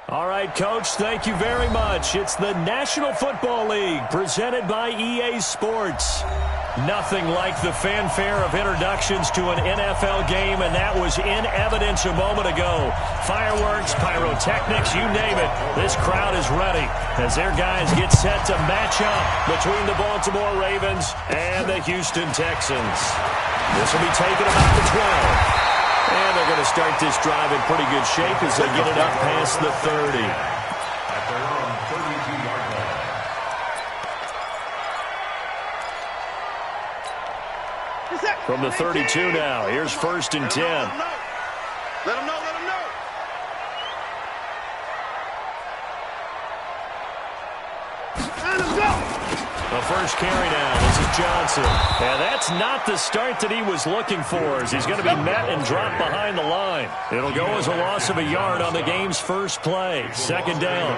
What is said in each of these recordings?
All right, Coach, thank you very much. It's the National Football League presented by EA Sports. Nothing like the fanfare of introductions to an NFL game, and that was in evidence a moment ago. Fireworks, pyrotechnics, you name it. This crowd is ready as their guys get set to match up between the Baltimore Ravens and the Houston Texans. This will be taken about the 12. And they're going to start this drive in pretty good shape as they get it up past the 30. At their own 32-yard line. From the 32 now, here's 1st and 10. Let them know. The first carry now. This is Johnson. And that's not the start that he was looking for, as he's going to be met and dropped behind the line. It'll go as a loss of a yard on the game's first play. 2nd down.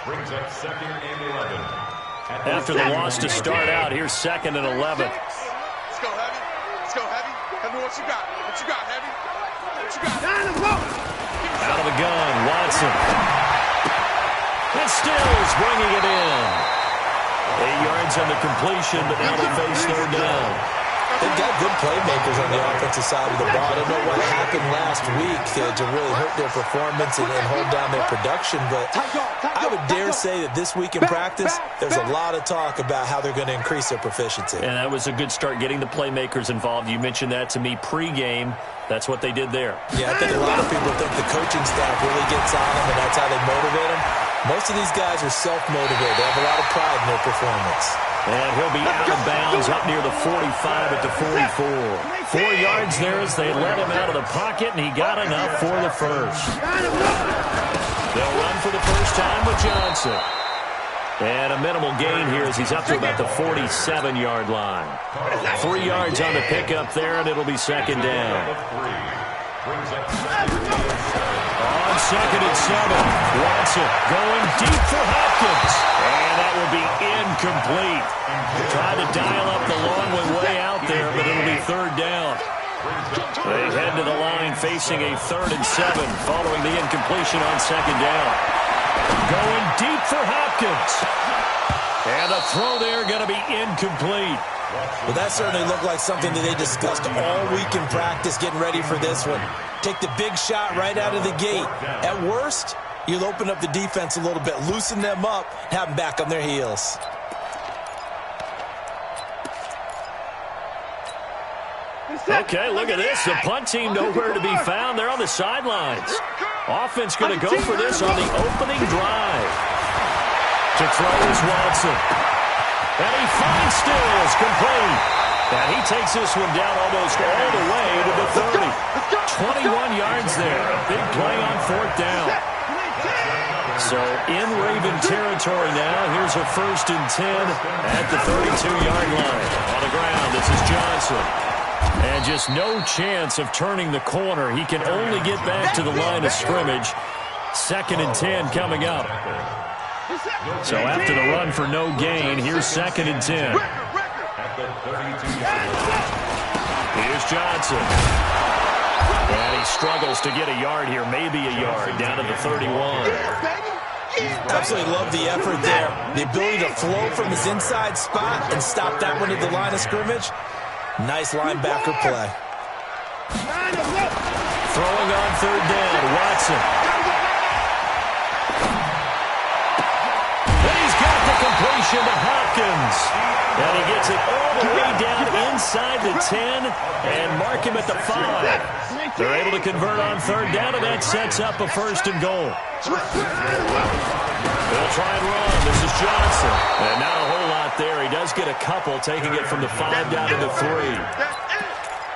Brings up 2nd and 11. After the loss to start out, here's 2nd and 11. Let's go, Heavy. Heavy, what you got? Heavy? What you got? Out of the gun, Watson. And Stills bringing it in. 8 yards on the completion, but now they face 3rd down. They've got good playmakers on the offensive side of the ball. I don't know what happened last week to really hurt their performance and hold down their production, but I would dare say that this week in practice, there's a lot of talk about how they're going to increase their proficiency. And that was a good start, getting the playmakers involved. You mentioned that to me pregame. That's what they did there. Yeah, I think a lot of people think the coaching staff really gets on them, and that's how they motivate them. Most of these guys are self-motivated. They have a lot of pride in their performance. And he'll be out of bounds up near the 45 at the 44. 4 yards there as they let him out of the pocket, and he got enough for the first. They'll run for the first time with Johnson. And a minimal gain here as he's up to about the 47-yard line. 3 yards on the pickup there, and it'll be 2nd down. On 2nd and 7, Watson going deep for Hopkins. And that will be incomplete. Tried to dial up the long one way out there, but it'll be 3rd down. They head to the line facing a 3rd and 7 following the incompletion on 2nd down. Going deep for Hopkins. And the throw there going to be incomplete. Well, that certainly looked like something that they discussed all week in practice, getting ready for this one. Take the big shot right out of the gate. At worst, you'll open up the defense a little bit, loosen them up, have them back on their heels. Okay, look at this. The punt team nowhere to be found. They're on the sidelines. Offense going to go for this on the opening drive. To throw is Watson. And he finds Stills complete. And he takes this one down almost all the way to the 30. 21 yards there. A big play on 4th down. So in Raven territory now. Here's a 1st and 10 at the 32-yard line. On the ground, this is Johnson. And just no chance of turning the corner. He can only get back to the line of scrimmage. 2nd and 10 coming up. So after the run for no gain, here's 2nd and 10. Here's Johnson. And he struggles to get a yard here, maybe a yard, down to the 31. Absolutely love the effort there. The ability to flow from his inside spot and stop that one at the line of scrimmage. Nice linebacker play. Throwing on 3rd down, Watson. And he's got the completion to Hopkins. And he gets it all the way down inside the 10 and mark him at the 5. They're able to convert on 3rd down, and that sets up a 1st and goal. They'll try and run. This is Johnson. And not a whole lot there. He does get a couple, taking it from the 5 down to the 3.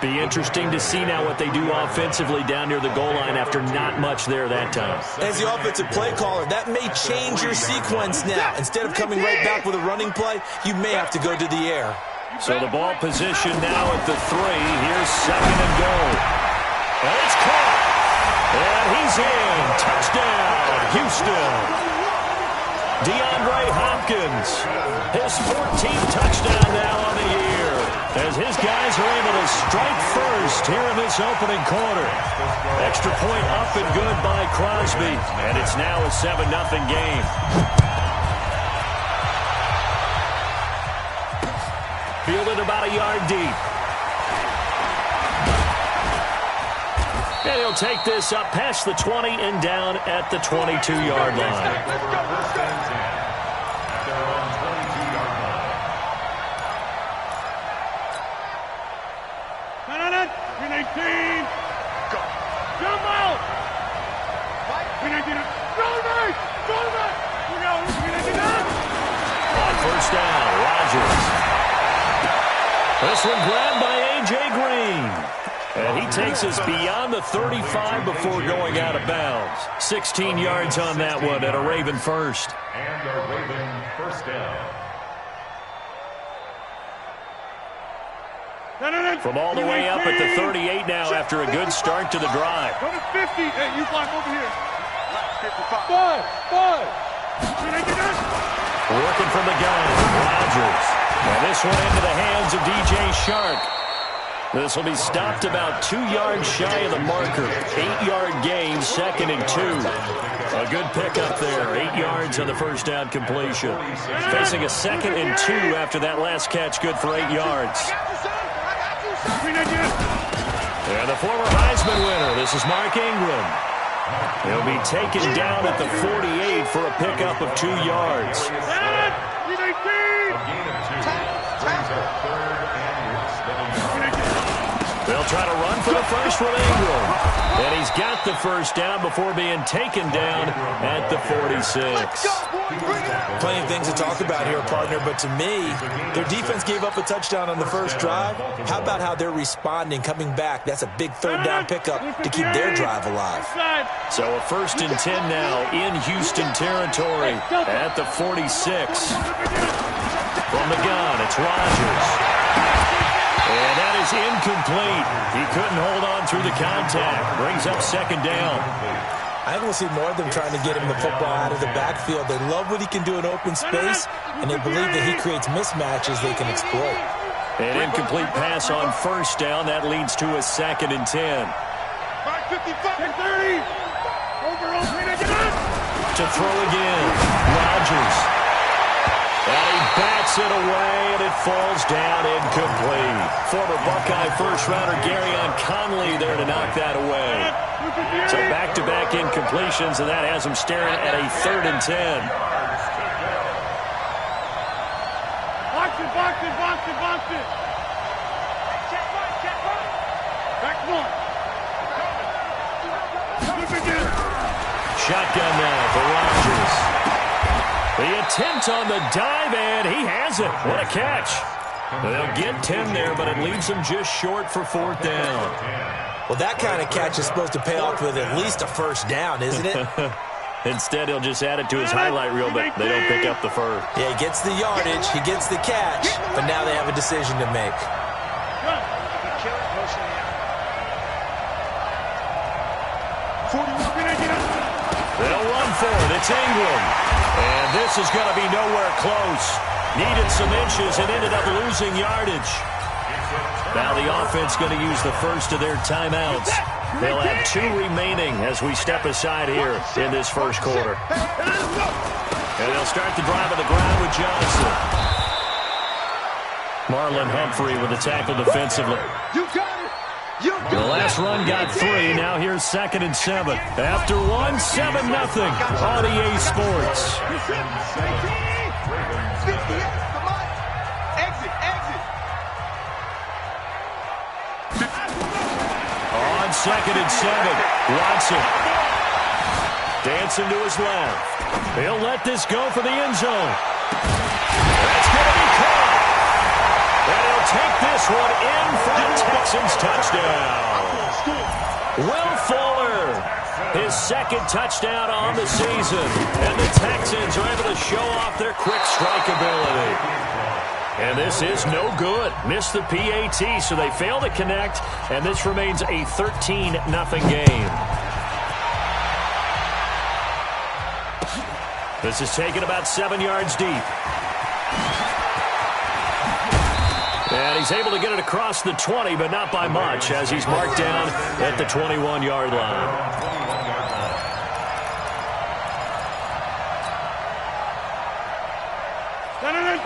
Be interesting to see now what they do offensively down near the goal line after not much there that time. As the offensive play caller, that may change your sequence now. Instead of coming right back with a running play, you may have to go to the air. So the ball position now at the 3. Here's 2nd and goal. And it's caught. And he's in. Touchdown, Houston. DeAndre Hopkins, his 14th touchdown now on the year. as his guys are able to strike first here in this opening quarter. Extra point up and good by Crosby, and it's now a 7-0 game. Fielded about a yard deep. And he'll take this up past the 20 and down at the 22-yard line. On first down, Rodgers. This one grabbed by A.J. Green. And he takes us beyond the 35 before going out of bounds. 16 yards on that one at a Raven first. And a Raven first down. From all the way up at the 38 now after a good start to the drive. Go to 50. Hey, you block over here. 55. Working from the gun, Rodgers. And this one into the hands of DJ Shark. This will be stopped about 2 yards shy of the marker. 8-yard gain, 2nd and 2. A good pickup there. 8 yards on the first down completion. Facing a 2nd and 2 after that last catch, good for 8 yards. And the former Heisman winner, this is Mark Ingram. He'll be taken down at the 48 for a pickup of 2 yards. They'll try to run for the first with Ingram. And he's got the first down before being taken down at the 46. Plenty of things to talk about here, partner, but to me, their defense gave up a touchdown on the first drive. How about how they're responding, coming back? That's a big third down pickup to keep their drive alive. So a 1st and 10 now in Houston territory at the 46. From the gun, it's Rodgers. And that is incomplete. He couldn't hold on through the contact. Brings up 2nd down. I think we'll see more of them trying to get him the football out of the backfield. They love what he can do in open space, and they believe that he creates mismatches they can exploit. An incomplete pass on first down. That leads to a 2nd and 10. 30. To throw again. Rodgers. And he bats it away, and it falls down incomplete. Former Buckeye first-rounder Garyon Conley there to knock that away. So back-to-back incompletions, and that has him staring at a 3rd and 10. Box it. Back one. Shotgun now for Rodgers. The attempt on the dive, and he has it. What a catch. They'll get 10 there, but it leaves them just short for 4th down. Well, that kind of catch is supposed to pay off with at least a first down, isn't it? Instead, he'll just add it to his highlight reel, but they don't pick up the first. Yeah, he gets the yardage, he gets the catch, but now they have a decision to make. They'll run for it. It's Ingram. And this is going to be nowhere close. Needed some inches and ended up losing yardage. Now the offense going to use the first of their timeouts. They'll have 2 remaining as we step aside here in this first quarter. And they'll start the drive on the ground with Johnson. Marlon Humphrey with the tackle defensively. You got it. The last run got 3. Now here's 2nd and 7. After 1, 7-0 on EA Sports. On 2nd and 7, Watson. Dancing to his left. He'll let this go for the end zone. That's going to be caught. And he'll take this one in for the Texans touchdown. Will Fuller, his 2nd touchdown on the season. And the Texans are able to show off their quick strike ability. And this is no good. Missed the PAT, so they fail to connect. And this remains a 13-0 game. This is taken about 7 yards deep. And And he's able to get it across the 20, but not by much, as he's marked down at the 21-yard line.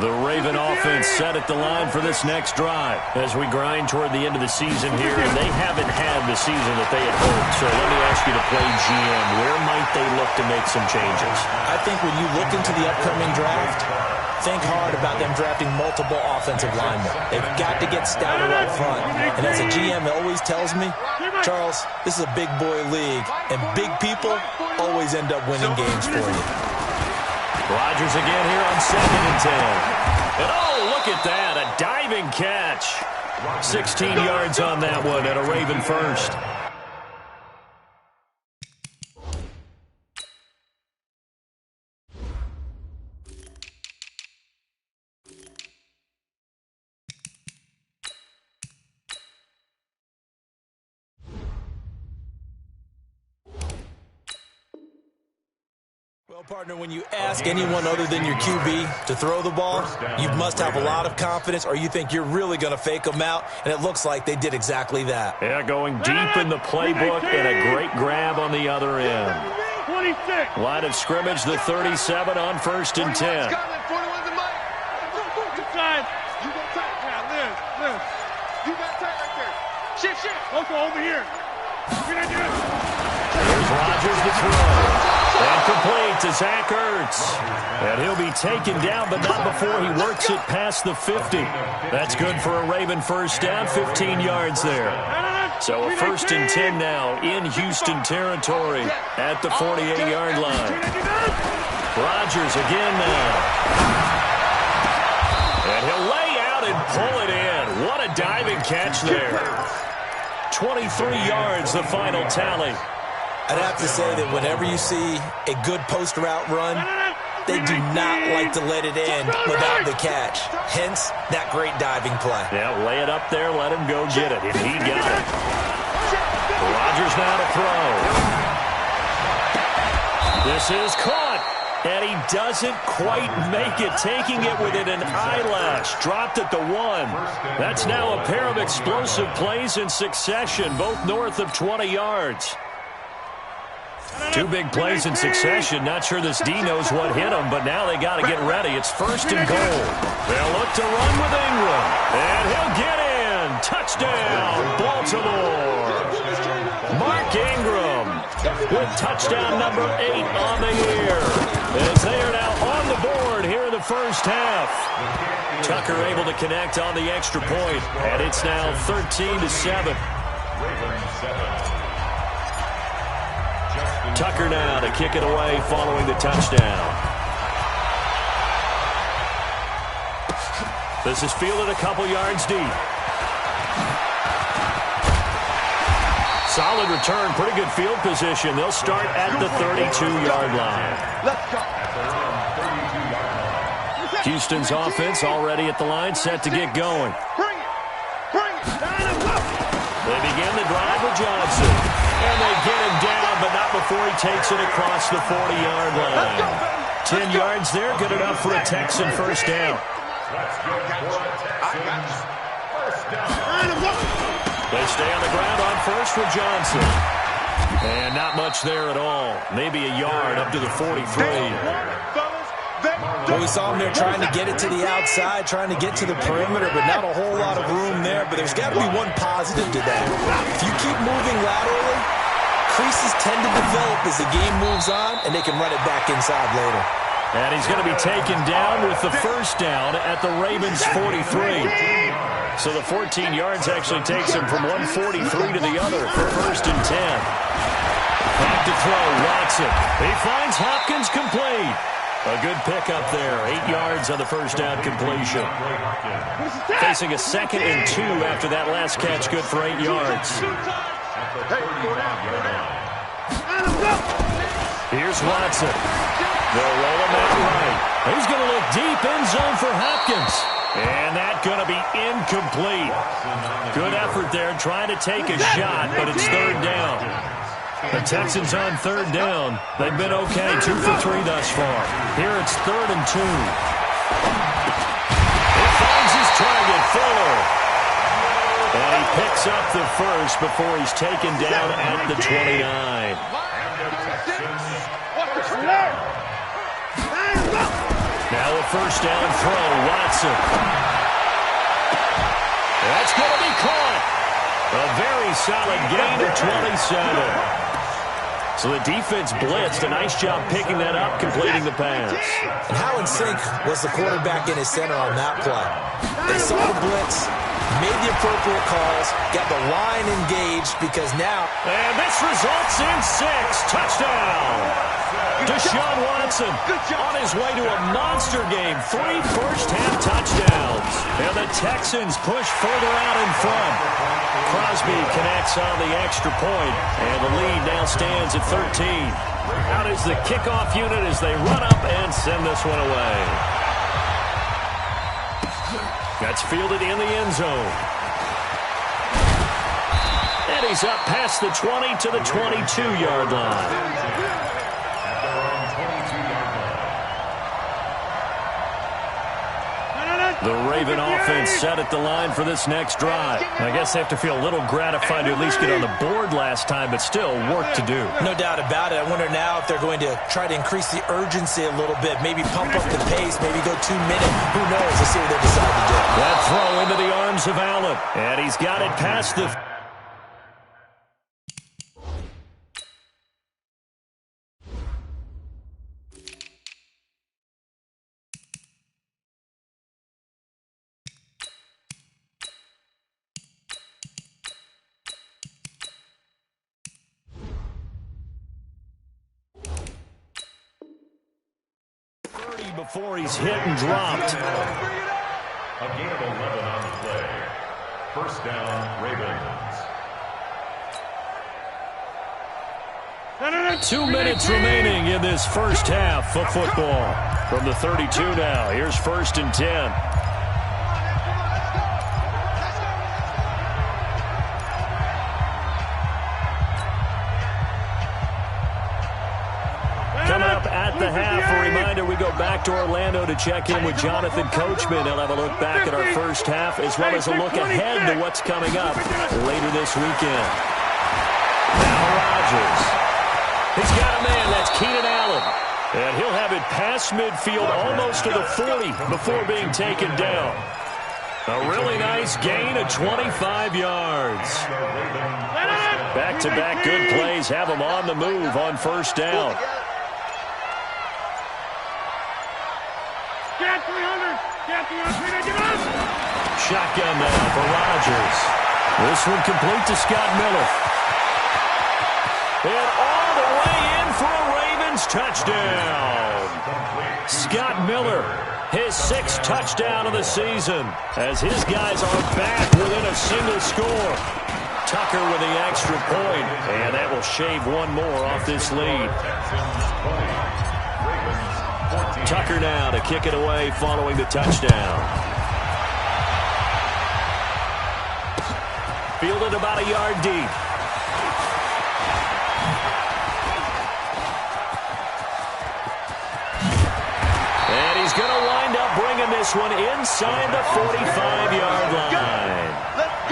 The Raven offense set at the line for this next drive as we grind toward the end of the season here, and they haven't had the season that they had hoped. So let me ask you to play GM. Where might they look to make some changes? I think when you look into the upcoming draft, think hard about them drafting multiple offensive linemen. They've got to get stouter up front. And as a GM always tells me, Charles, this is a big boy league, and big people always end up winning games for you. Rodgers again here on 2nd and 10. And oh, look at that, a diving catch. 16 yards on that one and a Raven first. Well, partner, when you ask anyone other than your QB to throw the ball, you must have a lot of confidence, or you think you're really going to fake them out, and it looks like they did exactly that. Yeah, going deep in the playbook and a great grab on the other end. 26. Line of scrimmage, the 37 on 1st and 10. Over here. Here's Rodgers to throw. And complete to Zach Ertz. And he'll be taken down, but not before he works it past the 50. That's good for a Raven first down, 15 yards there. So a 1st and 10 now in Houston territory at the 48-yard line. Rodgers again now. And he'll lay out and pull it in. What a diving catch there. 23 yards, the final tally. I'd have to say that whenever you see a good post route run, they do not like to let it end without the catch. Hence, that great diving play. Yeah, lay it up there, let him go get it, and he got it. Rodgers now to throw. This is caught, and he doesn't quite make it, taking it within an eyelash. Dropped at the 1. That's now a pair of explosive plays in succession, both north of 20 yards. 2 big plays in succession. Not sure this D knows what hit him, but now they got to get ready. It's 1st and goal. They'll look to run with Ingram, and he'll get in. Touchdown, Baltimore. Mark Ingram with touchdown number 8 on the year, as they are now on the board here in the first half. Tucker able to connect on the extra point, and it's now 13-7. Tucker now to kick it away following the touchdown. This is fielded a couple yards deep. Solid return, pretty good field position. They'll start at the 32-yard line. Houston's offense already at the line, set to get going. They begin the drive with Johnson. And they get him down, but not before he takes it across the 40-yard line. 10 yards there, good enough for a Texan first down. They stay on the ground on first with Johnson. And not much there at all. Maybe a yard up to the 43. Well, we saw him there trying to get it to the outside, trying to get to the perimeter, but not a whole lot of room there. But there's got to be one positive to that. If you keep moving laterally, creases tend to develop as the game moves on, and they can run it back inside later. And he's going to be taken down with the first down at the Ravens' 43. So the 14 yards actually takes him from 143 to the other for 1st and 10. Back to throw, Watson. He finds Hopkins complete. A good pickup there, 8 yards on the first down completion. Facing a 2nd and 2 after that last catch, good for 8 yards. Here's Watson. They'll roll him out right. He's going to look deep, end zone for Hopkins. And that's going to be incomplete. Good effort there, trying to take a shot, but it's 3rd down. The Texans on 3rd down. They've been okay, 2 for 3 thus far. Here it's 3rd and 2. He finds his target, Fuller. And he picks up the first before he's taken down at the 29. Now a first down throw, Watson. That's going to be caught. A very solid gain of 27. So the defense blitzed. A nice job picking that up, completing the pass. And how in sync was the quarterback in his center on that play? They saw the blitz, made the appropriate calls, got the line engaged because now... And this results in 6. Touchdown. Deshaun Watson on his way to a monster game. 3 first-half touchdowns. And the Texans push further out in front. Crosby connects on the extra point, and the lead now stands at 13. Out is the kickoff unit as they run up and send this one away. That's fielded in the end zone. And he's up past the 20 to the 22-yard line. The Raven offense set at the line for this next drive. I guess they have to feel a little gratified to at least get on the board last time, but still work to do. No doubt about it. I wonder now if they're going to try to increase the urgency a little bit, maybe pump up the pace, maybe go 2 minutes. Who knows? Let's see what they decide to do. That throw into the arms of Allen, and he's got it past the... 30 before he's hit and dropped. A gain of 11 on the play. First down, Ravens. 2 minutes remaining in this first half of football. From the 32 now, here's 1st and 10. Coming up at the half, a reminder, we go back to Orlando to check in with Jonathan Coachman. He'll have a look back at our first half as well as a look ahead to what's coming up later this weekend. Now Rodgers. He's got a man, that's Keenan Allen. And he'll have it past midfield almost to the 40 before being taken down. A really nice gain of 25 yards. Back-to-back good plays have him on the move on first down. Shotgun now for Rodgers. This one complete to Scott Miller. And all the way in for a Ravens touchdown. Scott Miller, his 6th touchdown of the season, as his guys are back within a single score. Tucker with the extra point, and that will shave one more off this lead. Tucker now to kick it away following the touchdown. Fielded about a yard deep. And he's going to wind up bringing this one inside the 45-yard line.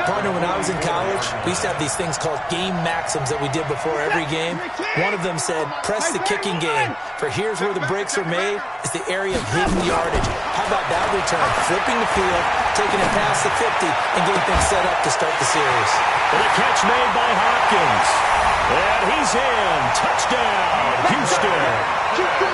Partner, when I was in college, we used to have these things called game maxims that we did before every game. One of them said, press the kicking game, for here's where the breaks are made. It's the area of hidden yardage. How about that return? Flipping the field, taking it past the 50, and getting things set up to start the series. And a catch made by Hopkins. And he's in. Touchdown, Houston.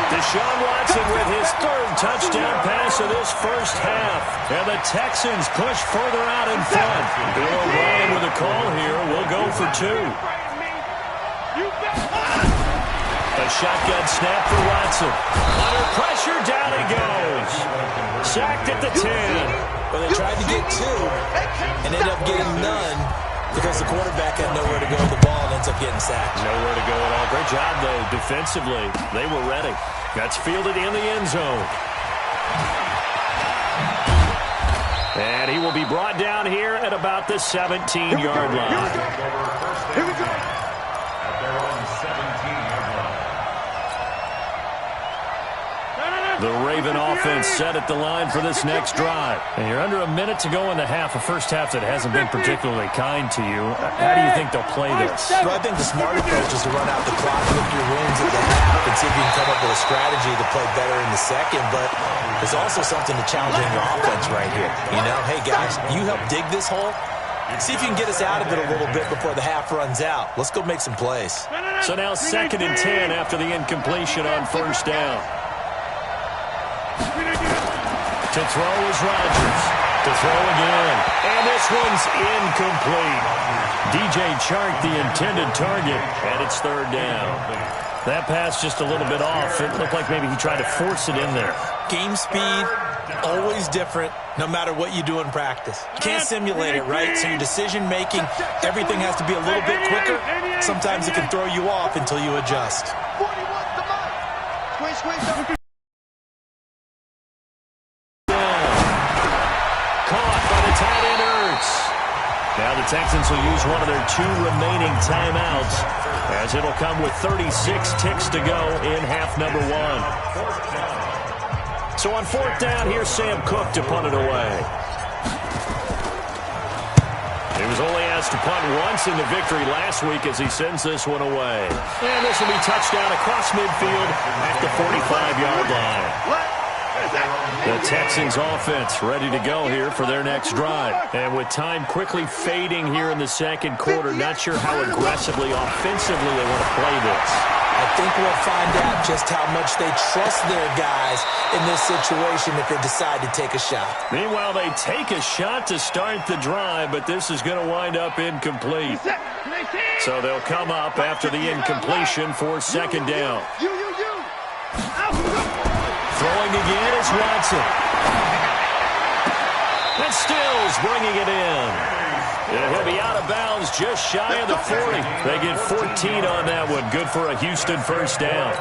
Deshaun Watson with his 3rd touchdown pass of this first half. And the Texans push further out in front. Bill O'Brien with a call here. We'll go for 2. A shotgun snap for Watson. Under pressure, down he goes. Sacked at the 10. Well, they tried to get 2 and ended up getting none because the quarterback had nowhere to go with the ball and ends up getting sacked. Nowhere to go at all. Great job, though, defensively. They were ready. That's fielded in the end zone. And he will be brought down here at about the 17-yard line. Here we go. At their own 17-yard line. The Raven offense set at the line for this next drive. And you're under a minute to go in the half, a first half that hasn't been particularly kind to you. How do you think they'll play this? Well, I think the smart approach is to run out the clock, look your wins at the half, and see if you can come up with a strategy to play better in the second. But there's also something to challenging your offense right here. You know, hey, guys, you help dig this hole. See if you can get us out of it a little bit before the half runs out. Let's go make some plays. So now 2nd and 10 after the incompletion on first down. To throw is Rodgers. To throw again. And this one's incomplete. DJ Chark, the intended target, and it's 3rd down. That pass just a little bit off. It looked like maybe he tried to force it in there. Game speed, always different, no matter what you do in practice. You can't simulate it, right? So your decision-making, everything has to be a little bit quicker. Sometimes it can throw you off until you adjust. Caught by the tight end, Ertz. Now the Texans will use one of their 2 remaining timeouts, as it'll come with 36 ticks to go in half number 1. So on 4th down, here's Sam Cook to punt it away. He was only asked to punt once in the victory last week as he sends this one away. And this will be touchdown across midfield at the 45-yard line. The Texans offense ready to go here for their next drive. And with time quickly fading here in the second quarter, not sure how aggressively, offensively they want to play this. I think we'll find out just how much they trust their guys in this situation if they decide to take a shot. Meanwhile, they take a shot to start the drive, but this is going to wind up incomplete. So they'll come up after the incompletion for 2nd down. Throwing again is Watson. And Stills bringing it in. And he'll be out of bounds just shy of the 40. They get 14 on that one. Good for a Houston first down.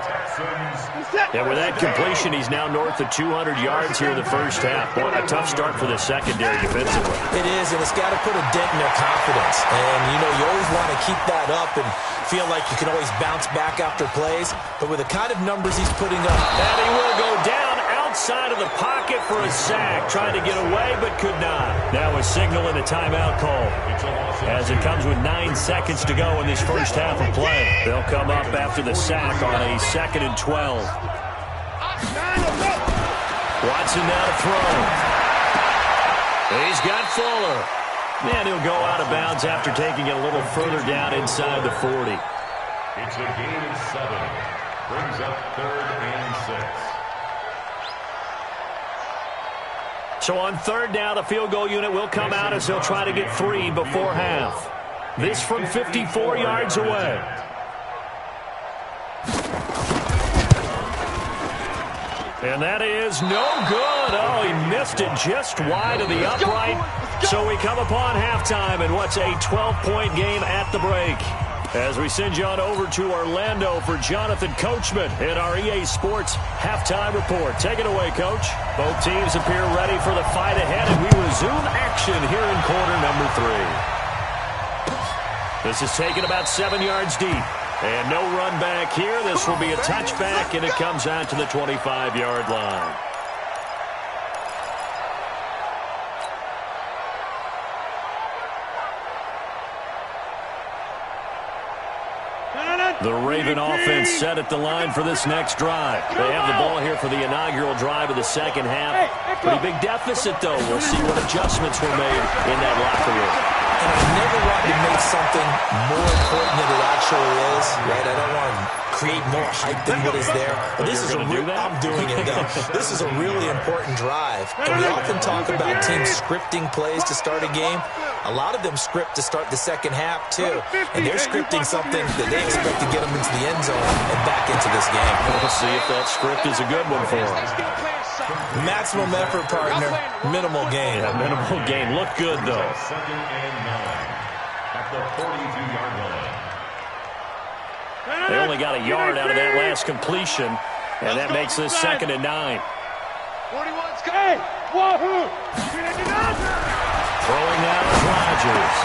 And with that completion, he's now north of 200 yards here in the first half. Boy, a tough start for the secondary defensively. It is, and it's got to put a dent in their confidence. And, you know, you always want to keep that up and feel like you can always bounce back after plays. But with the kind of numbers he's putting up. And he will go down outside of the pocket for a sack. Trying to get away, but could not. Now a signal and a timeout call, as it comes with 9 seconds to go in this first half of play. They'll come up after the sack on a 2nd and 12. Watson now to throw. He's got Fuller. And he'll go out of bounds after taking it a little further down inside the 40. It's a gain of 7. Brings up 3rd and 6. So on 3rd down, the field goal unit will come out as they'll try to get 3 before half. This from 54 yards away. And that is no good. Oh, he missed it just wide of the upright. So we come upon halftime in what's a 12-point game at the break. As we send you on over to Orlando for Jonathan Coachman in our EA Sports Halftime Report. Take it away, Coach. Both teams appear ready for the fight ahead, and we resume action here in quarter number 3. This is taken about 7 yards deep. And no run back here. This will be a touchback, and it comes out to the 25-yard line. The Raven offense set at the line for this next drive. They have the ball here for the inaugural drive of the second half. Pretty big deficit, though. We'll see what adjustments were made in that locker room. And I never want to make something more important than it actually is, right? I don't want to create more hype than what is there. But this is a I'm doing it, though. This is a really important drive. And we often talk about teams scripting plays to start a game. A lot of them script to start the second half, too. And they're scripting something that they expect to get them into the end zone and back into this game. We'll see if that script is a good one for them. Maximum effort, partner. Minimal gain. Yeah, minimal gain. Look good, though. 2nd and 9 at the 42-yard line. They only got a yard out of that last completion, and that makes this 2nd and 9. 41's good. Wahoo! Throwing out is Rodgers.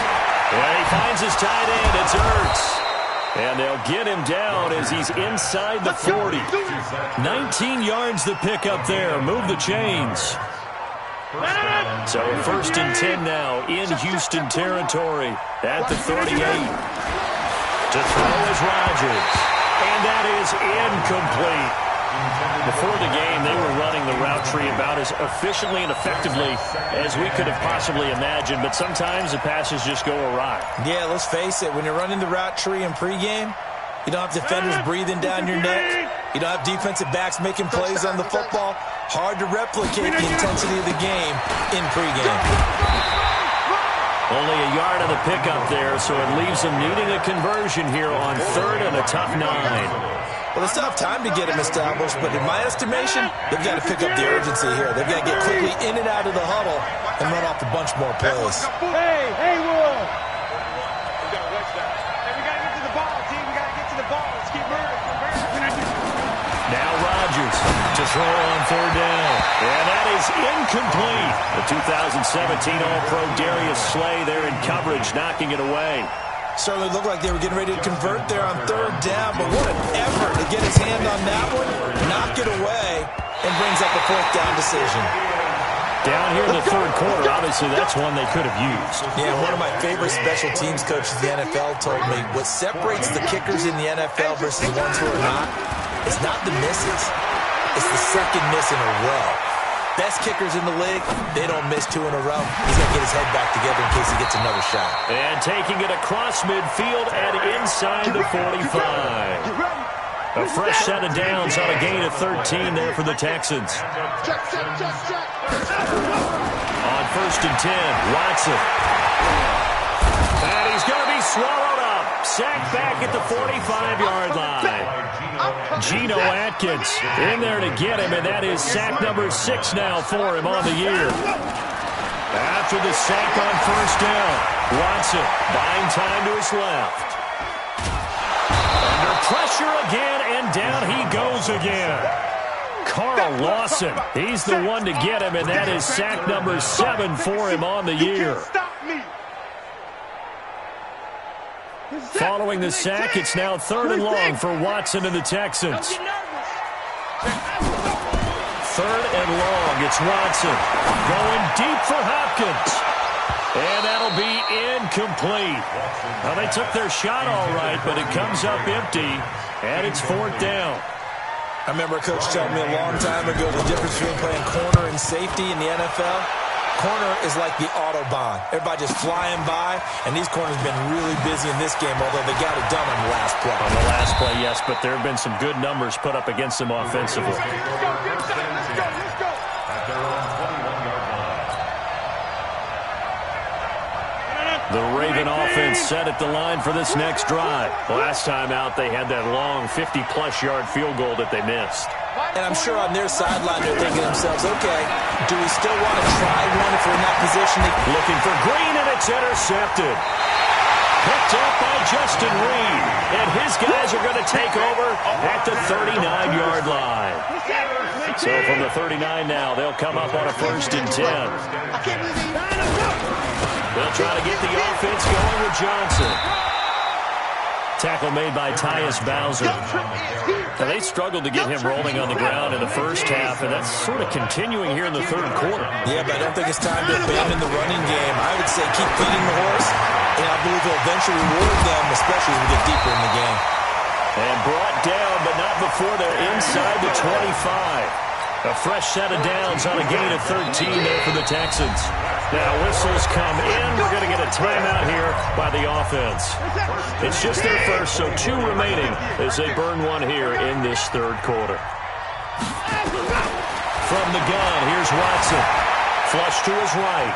And he finds his tight end. It's Ertz. And they'll get him down as he's inside the 40. 19 yards to pick up there. Move the chains. So 1st and 10 now in Houston territory at the 38. To throw is Rodgers. And that is incomplete. Before the game, they were running the route tree about as efficiently and effectively as we could have possibly imagined, but sometimes the passes just go awry. Yeah, let's face it, when you're running the route tree in pregame, you don't have defenders breathing down your neck. You don't have defensive backs making plays on the football. Hard to replicate the intensity of the game in pregame. Only a yard on the pickup there, so it leaves them needing a conversion here on 3rd and a tough 9. Well, they still have time to get him established, but in my estimation, they've got to pick up the urgency here. They've got to get quickly in and out of the huddle and run off a bunch more plays. Hey, Will. We got to watch that. Hey, we got to get to the ball, team. We got to get to the ball. Let's keep moving. Now Rodgers to throw on 4th down. And that is incomplete. The 2017 All-Pro Darius Slay there in coverage, knocking it away. Certainly looked like they were getting ready to convert there on 3rd down, but what an effort to get his hand on that one, knock it away, and brings up a 4th down decision. Down here in the 3rd quarter, obviously that's one they could have used. Yeah, one of my favorite special teams coaches in the NFL told me what separates the kickers in the NFL versus the ones who are not, it's not the misses. It's the second miss in a row. Best kickers in the league, they don't miss 2 in a row. He's going to get his head back together in case he gets another shot. And taking it across midfield and inside the 45. A fresh set of downs on a gain of 13 there for the Texans. On 1st and 10, Watson. And he's going to be swallowed up. Sacked back at the 45-yard line. Geno Atkins in there to get him, and that is sack number 6 now for him on the year. After the sack on 1st down, Watson buying time to his left. Under pressure again, and down he goes again. Carl Lawson, he's the one to get him, and that is sack number 7 for him on the year. Following the sack, it's now 3rd and long for Watson and the Texans. 3rd and long, it's Watson. Going deep for Hopkins. And that'll be incomplete. Well, they took their shot all right, but it comes up empty, and it's 4th down. I remember a coach telling me a long time ago the difference between playing corner and safety in the NFL. Corner is like the Autobahn. Everybody just flying by, and these corners have been really busy in this game, although they got it done on the last play. On the last play, yes, but there have been some good numbers put up against them offensively. Let's go. At their own 21-yard line. The Raven offense set at the line for this next drive. Last time out, they had that long 50-plus yard field goal that they missed. And I'm sure on their sideline they're thinking to themselves, okay, do we still want to try one if we're in that position? Looking for Green, and it's intercepted. Picked up by Justin Reed. And his guys are going to take over at the 39-yard line. So from the 39 now, they'll come up on a 1st and 10. They'll try to get the offense going with Johnson. Tackle made by Tyus Bowser. Now, they struggled to get him rolling on the ground in the first half, and that's sort of continuing here in the 3rd quarter. Yeah, but I don't think it's time to abandon the running game. I would say keep feeding the horse, and I believe he'll eventually reward them, especially as we get deeper in the game. And brought down, but not before they're inside the 25. A fresh set of downs on a gain of 13 there for the Texans. Now whistles come in. We're going to get a timeout here by the offense. It's just their first, so 2 remaining as they burn one here in this 3rd quarter. From the gun, here's Watson. Flush to his right.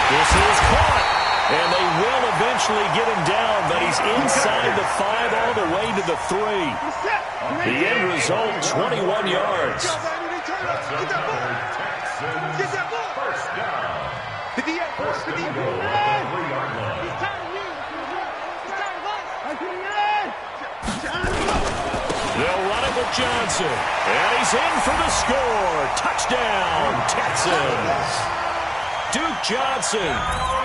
This is caught. And they will eventually get him down, but he's inside the 5 all the way to the 3. The end result, 21 yards. They'll run it with Johnson. And he's in for the score. Touchdown, Texans. Duke Johnson,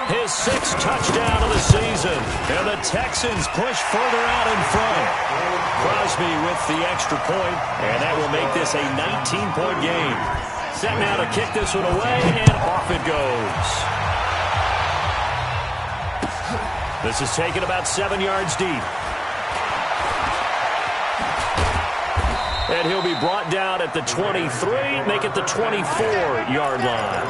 his 6th touchdown of the season. And the Texans push further out in front. Crosby with the extra point, and that will make this a 19-point game. Set now to kick this one away, and off it goes. This is taken about 7 yards deep. And he'll be brought down at the 23, make it the 24-yard line.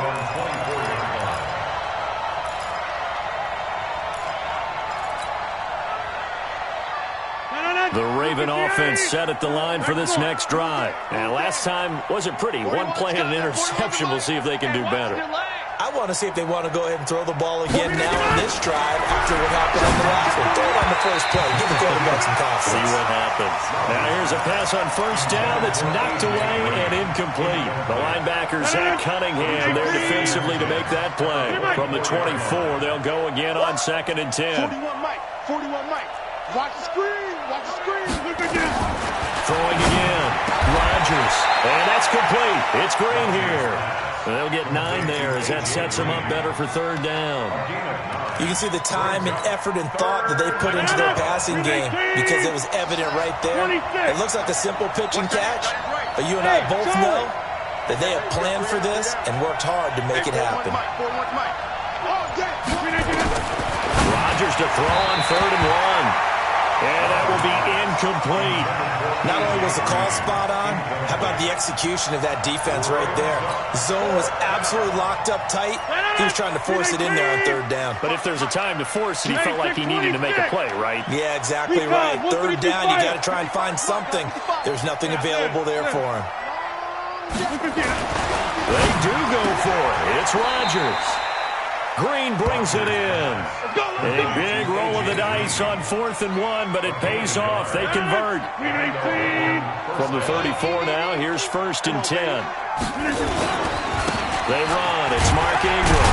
The Raven offense set at the line for this next drive. And last time wasn't pretty. One play and an interception. We'll see if they can do better. I want to see if they want to go ahead and throw the ball again now on this drive after what happened on the last one. Throw it on the first play. Give the quarterback some confidence. See what happens. Now here's a pass on first down that's knocked away and incomplete. The linebacker, Zach Cunningham, there defensively to make that play. From the 24, they'll go again on 2nd and 10. 41 Mike. 41 Mike. Watch the screen. Watch the screen. Look again. Throwing again. Rodgers. And that's complete. It's Green here. They'll get 9 there as that sets them up better for 3rd down. You can see the time and effort and thought that they put into their passing game because it was evident right there. It looks like a simple pitch and catch, but you and I both know that they have planned for this and worked hard to make it happen. Rodgers to throw on 3rd and 1. And that will be incomplete. Not only was the call spot on, how about the execution of that defense right there? The zone was absolutely locked up tight. He was trying to force it in there on 3rd down. But if there's a time to force it, he felt like he needed to make a play, right? Yeah, exactly right. 3rd down, you got to try and find something. There's nothing available there for him. They do go for it. It's Rodgers. Green brings it in. A big roll of the dice on 4th and 1, but it pays off. They convert. From the 34 now, here's 1st and 10. They run. It's Mark Ingram.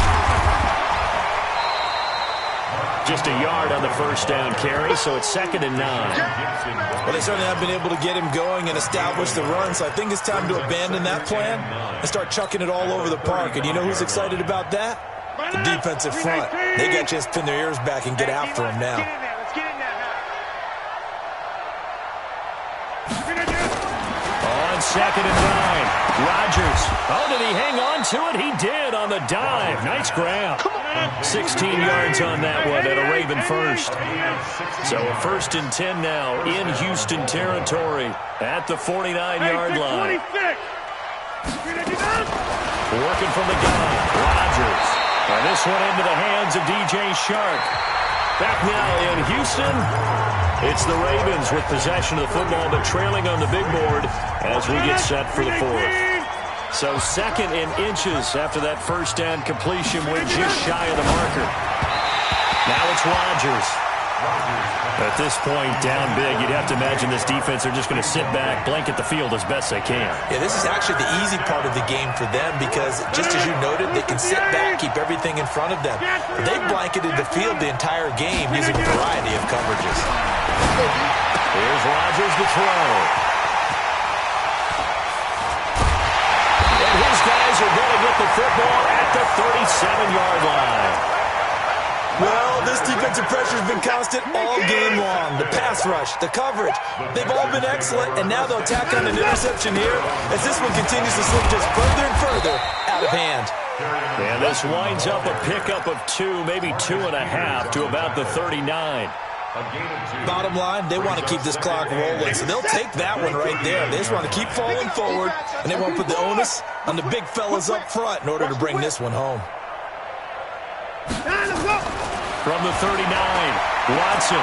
Just a yard on the first down carry, so it's 2nd and 9. Well, they certainly have been able to get him going and establish the run, so I think it's time to abandon that plan and start chucking it all over the park. And you know who's excited about that? The defensive front. They got a chance to pin their ears back and get after him now. On 2nd and 9. Rodgers. Oh, did he hang on to it? He did on the dive. Nice grab. 16 yards on that one at a Raven first. So a 1st and 10 now in Houston territory at the 49-yard line. Working from the gun. Rodgers. And this one into the hands of DJ Shark. Back now in Houston, it's the Ravens with possession of the football, but trailing on the big board as we get set for the 4th. So 2nd and inches after that first down completion went just shy of the marker. Now it's Rodgers. At this point, down big, you'd have to imagine this defense are just going to sit back, blanket the field as best they can. Yeah, this is actually the easy part of the game for them because, just as you noted, they can sit back, keep everything in front of them. But they've blanketed the field the entire game using a variety of coverages. Here's Rodgers to throw. And his guys are going to get the football at the 37-yard line. Well, this defensive pressure has been constant all game long. The pass rush, the coverage, they've all been excellent, and now they'll tack on an interception here as this one continues to slip just further and further out of hand. And this winds up a pickup of 2, maybe 2.5 to about the 39. Bottom line, they want to keep this clock rolling, so they'll take that one right there. They just want to keep falling forward, and they won't put the onus on the big fellas up front in order to bring this one home. From the 39, Watson.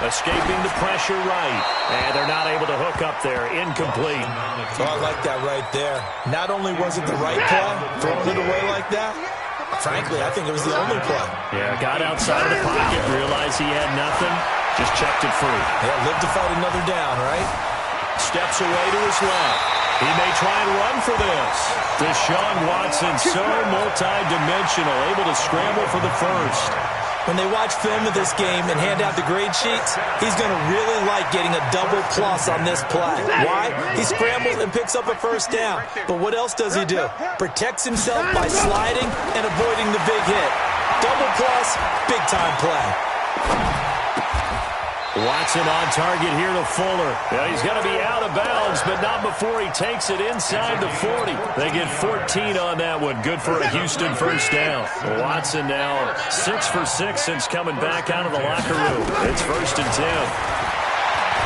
Escaping the pressure right. And they're not able to hook up there. Incomplete. Oh, I like that right there. Not only was it the right play, throwing it away like that, frankly, I think it was the only play. Yeah, got outside of the pocket, realized he had nothing, just checked it free. Yeah, live to fight another down, right? Steps away to his left. He may try and run for this. Deshaun Watson, so multi-dimensional, able to scramble for the first. When they watch film of this game and hand out the grade sheets, he's going to really like getting a double plus on this play. Why? He scrambles and picks up a first down. But what else does he do? Protects himself by sliding and avoiding the big hit. Double plus, big-time play. Watson on target here to Fuller. Yeah, he's going to be out of bounds, but not before he takes it inside the 40. They get 14 on that one. Good for a Houston first down. Watson now 6 for 6 since coming back out of the locker room. It's 1st and 10.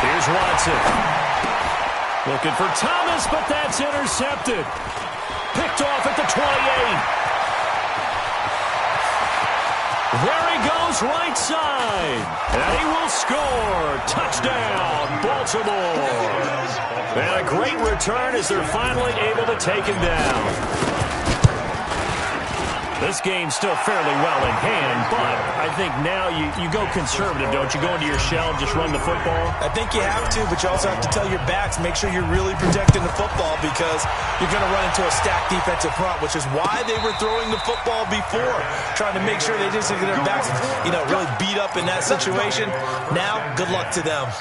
Here's Watson. Looking for Thomas, but that's intercepted. Picked off at the 28. There he goes, right side. And he will score. Touchdown, Baltimore. And a great return as they're finally able to take him down. This game's still fairly well in hand, but I think now you go conservative, don't you? Go into your shell and just run the football? I think you have to, but you also have to tell your backs, make sure you're really protecting the football because you're going to run into a stacked defensive front, which is why they were throwing the football before, trying to make sure they just get their backs, really beat up in that situation. Now, good luck to them.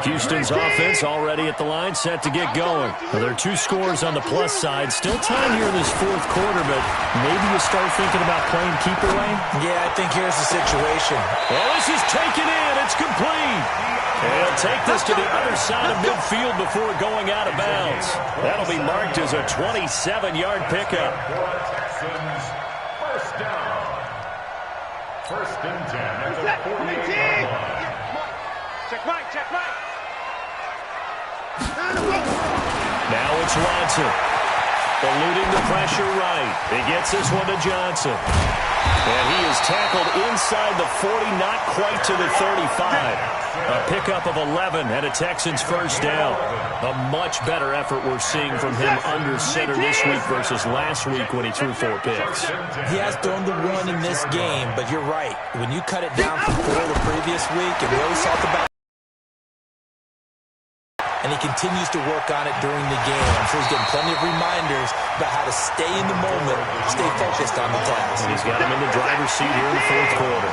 Houston's offense already at the line, set to get going. Well, there are 2 scores on the plus side. Still time here in this 4th quarter, but maybe you start thinking about playing keep away? Yeah, I think here's the situation. Well, this is taken in. It's complete. And he'll take this to the other side of midfield before going out of bounds. That'll be marked as a 27-yard pickup. Texans, first down. 1st and 10 at the 48-yard line. Check Mike, check Mike. Now it's Watson. Eluding the pressure right. He gets this one to Johnson. And he is tackled inside the 40, not quite to the 35. A pickup of 11 and a Texans first down. A much better effort we're seeing from him under center this week versus last week when he threw 4 picks. He has thrown the one in this game, but you're right. When you cut it down from 4 the previous week, and we always talk about and he continues to work on it during the game. I'm sure he's getting plenty of reminders about how to stay in the moment, stay focused on the task. And he's got him in the driver's seat here in the 4th quarter.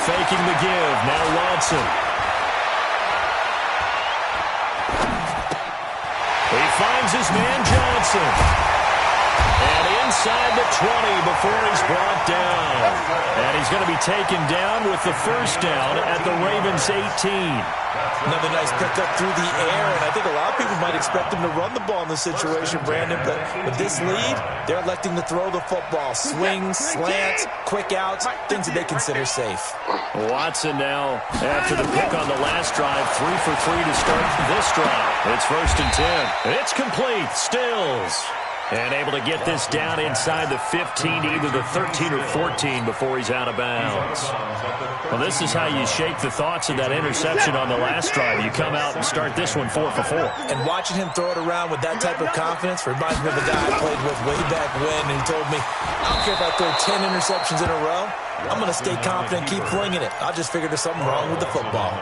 Faking the give. Now Watson. He finds his man Johnson. And inside the 20 before he's brought down. And he's going to be taken down with the first down at the Ravens 18. Another nice pickup through the air, and I think a lot of people might expect him to run the ball in this situation, Brandon, but with this lead, they're electing to throw the football. Swings, slants, quick outs, things that they consider safe. Watson now, after the pick on the last drive, 3 for 3 to start this drive. It's 1st and 10. It's complete. Stills. And able to get this down inside the 15 to either the 13 or 14 before he's out of bounds. Well, this is how you shake the thoughts of that interception on the last drive. You come out and start this one 4 for 4. And watching him throw it around with that type of confidence reminds me of a guy I played with way back when, and he told me, I don't care if I throw 10 interceptions in a row. I'm going to stay confident and keep flinging it. I just figured there's something wrong with the football.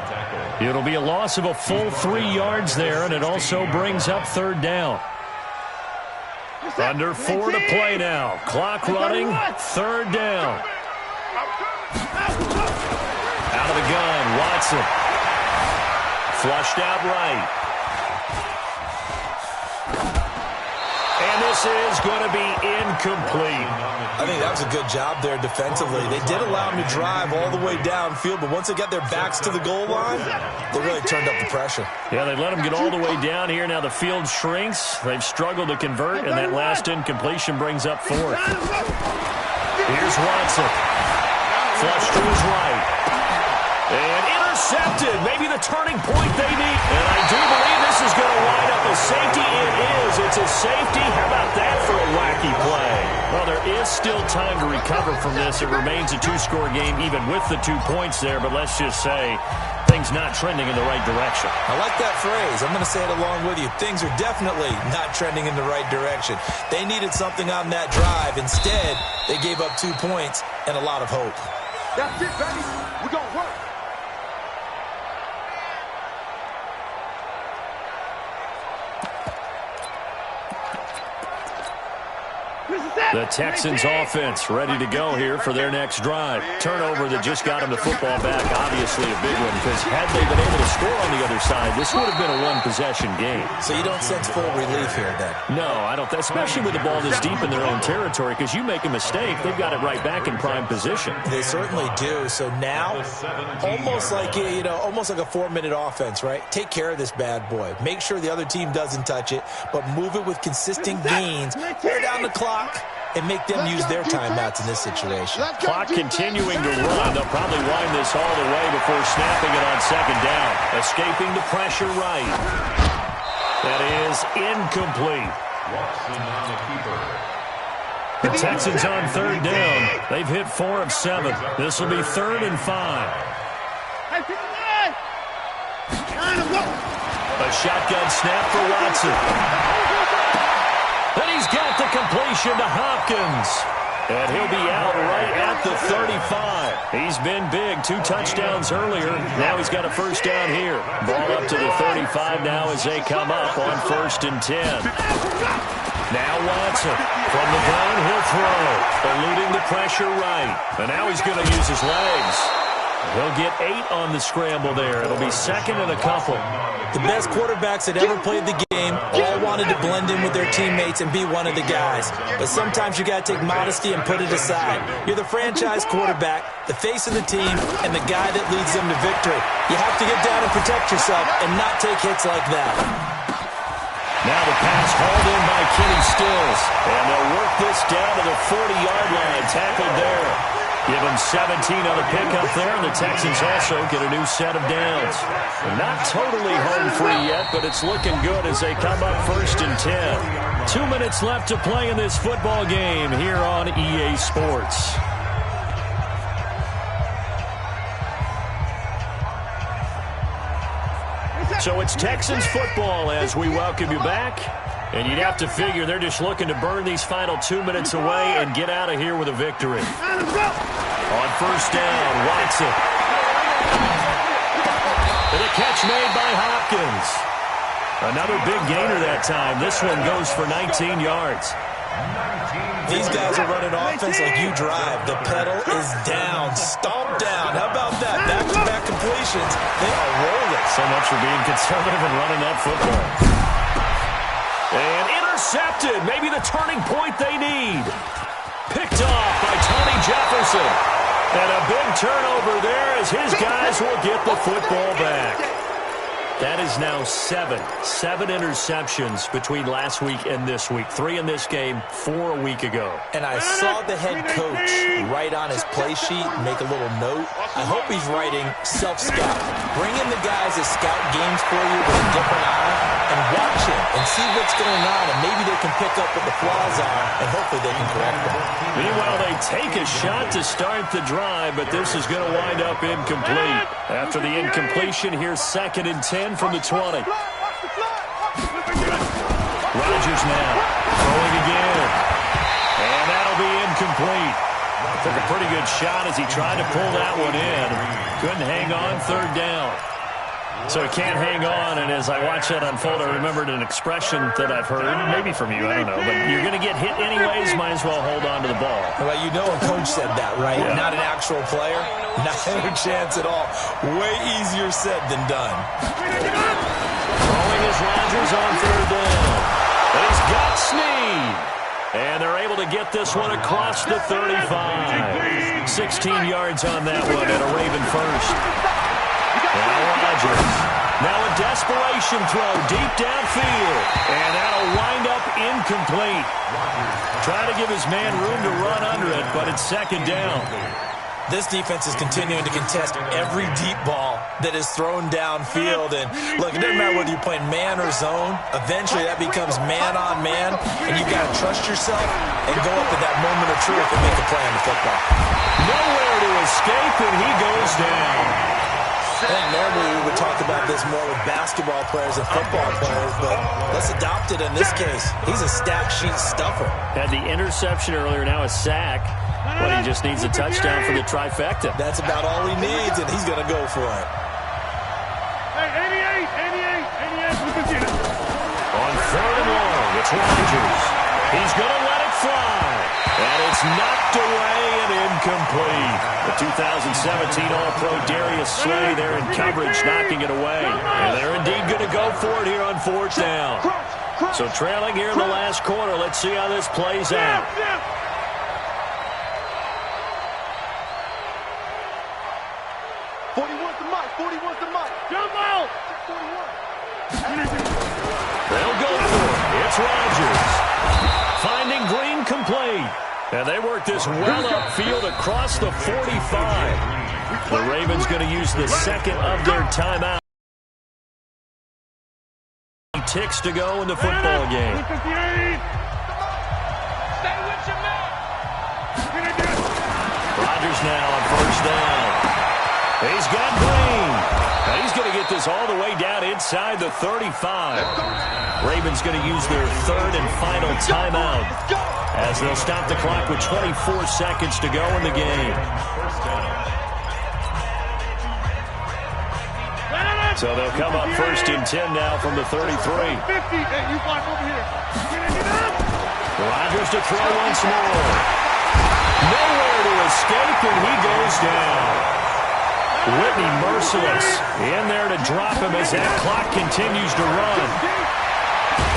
It'll be a loss of a full 3 yards there, and it also brings up 3rd down. Under 4 to play now. Clock running. 3rd down. Out of the gun, Watson. Flushed out right. And this is going to be incomplete. I think that was a good job there defensively. They did allow him to drive all the way downfield, but once they got their backs to the goal line, they really turned up the pressure. Yeah, they let him get all the way down here. Now the field shrinks. They've struggled to convert, and that last incompletion brings up 4th. Here's Watson. Flush to his right. And intercepted. Maybe the turning point they need. And I do believe this is going to wind up a safety. It is. It's a safety. How about that for a wacky play? Well, there is still time to recover from this. It remains a 2-score game even with the 2 points there. But let's just say things not trending in the right direction. I like that phrase. I'm going to say it along with you. Things are definitely not trending in the right direction. They needed something on that drive. Instead, they gave up 2 points and a lot of hope. That's it, baby. We're going to work. The Texans offense ready to go here for their next drive. Turnover that just got them the football back, obviously a big one, because had they been able to score on the other side, this would have been a one-possession game. So you don't sense full relief here then? No, I don't. Especially with the ball this deep in their own territory, because you make a mistake, they've got it right back in prime position. They certainly do. So now, almost like a 4-minute offense, right? Take care of this bad boy. Make sure the other team doesn't touch it, but move it with consistent gains. Hold down the clock and make them use their timeouts in this situation. Clock continuing to run. They'll probably wind this all the way before snapping it on second down. Escaping the pressure right. That is incomplete. The Texans on third down. They've hit 4 of 7. This will be 3rd and 5. A shotgun snap for Watson. And he's got the completion to Hopkins. And he'll be out right at the 35. He's been big. 2 touchdowns earlier. Now he's got a first down here. Ball up to the 35 now as they come up on 1st and 10. Now Watson from the gun, he'll throw. Eluding the pressure right. And now he's going to use his legs. He'll get 8 on the scramble there. It'll be 2nd and a couple. The best quarterbacks that ever played the game all wanted to blend in with their teammates and be one of the guys. But sometimes you got to take modesty and put it aside. You're the franchise quarterback, the face of the team, and the guy that leads them to victory. You have to get down and protect yourself and not take hits like that. Now the pass hauled in by Kenny Stills. And they'll work this down to the 40-yard line. Tackled there. Give them 17 on the pickup there, and the Texans also get a new set of downs. They're not totally home free yet, but it's looking good as they come up 1st and 10. 2 minutes left to play in this football game here on EA Sports. So it's Texans football as we welcome you back. And you'd have to figure they're just looking to burn these final 2 minutes away and get out of here with a victory. On first down, Watson. And a catch made by Hopkins. Another big gainer that time. This one goes for 19 yards. These guys are running offense like you drive. The pedal is down. Stomp down. How about that? Back-to-back completions. They are rolling. So much for being conservative and running that football. And intercepted. Maybe the turning point they need. Picked off by Tony Jefferson. And a big turnover there as his guys will get the football back. That is now 7 interceptions between last week and this week. 3 in this game, 4 a week ago. And I saw the head coach write on his play sheet, make a little note. I hope he's writing self-scout. Bring in the guys that scout games for you with a different eye and watch him and see what's going on, and maybe they can pick up what the flaws are, and hopefully they can correct them. Meanwhile, they take a shot to start the drive, but this is going to wind up incomplete. After the incompletion, here's 2nd and 10 from the 20. Rodgers now throwing again. And that'll be incomplete. Took a pretty good shot as he tried to pull that one in. Couldn't hang on 3rd down. So he can't hang on, and as I watched that unfold, I remembered an expression that I've heard, maybe from you, I don't know, but you're going to get hit anyways, might as well hold on to the ball. Well, you know a coach said that, right? Yeah. Not an actual player. Not a chance at all. Way easier said than done. Throwing is Rodgers on 3rd down. And he's got Snead. And they're able to get this one across the 35. 16 yards on that one, and a Raven first. Now Rodgers. Now a desperation throw deep downfield. And that'll wind up incomplete. Trying to give his man room to run under it, but it's 2nd down. This defense is continuing to contest every deep ball that is thrown downfield. And look, it doesn't matter whether you're playing man or zone. Eventually that becomes man on man, and you've got to trust yourself and go up at that moment of truth and make a play on the football. Nowhere to escape, and he goes down. I think normally we would talk about this more with basketball players and football players, but let's adopt it in this case. He's a stat sheet stuffer. Had the interception earlier, now a sack. But he just needs a touchdown for the trifecta. That's about all he needs, and he's going to go for it. Hey, 88, we can see it. On 3rd and long, it's Rodgers. He's going to let it fly. And it's knocked away and incomplete. The 2017 All-Pro Darius Slay there in coverage, knocking it away. And they're indeed going to go for it here on fourth down. So trailing here in the last quarter. Let's see how this plays out. Jump out! They'll go for it. It's Rodgers. Finding Green complete. And they work this well upfield across the 45. The Ravens going to use the second of their timeout. Ticks to go in the football game. Rodgers now on first down. He's got Green. And he's going to get this all the way down inside the 35. Ravens going to use their third and final timeout as they'll stop the clock with 24 seconds to go in the game. So they'll come up first and 10 now from the 33. Rodgers to throw once more. Nowhere to escape, and he goes down. Whitney merciless in there to drop him as that clock continues to run.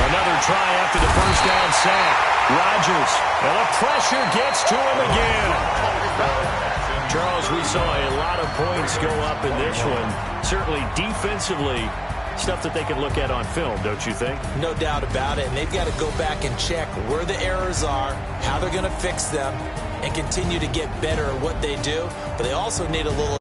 Another try after the first down sack. Rodgers, and the pressure gets to him again. Charles, we saw a lot of points go up in this one. Certainly defensively, stuff that they can look at on film, don't you think? No doubt about it, and they've got to go back and check where the errors are, how they're going to fix them, and continue to get better at what they do. But they also need a little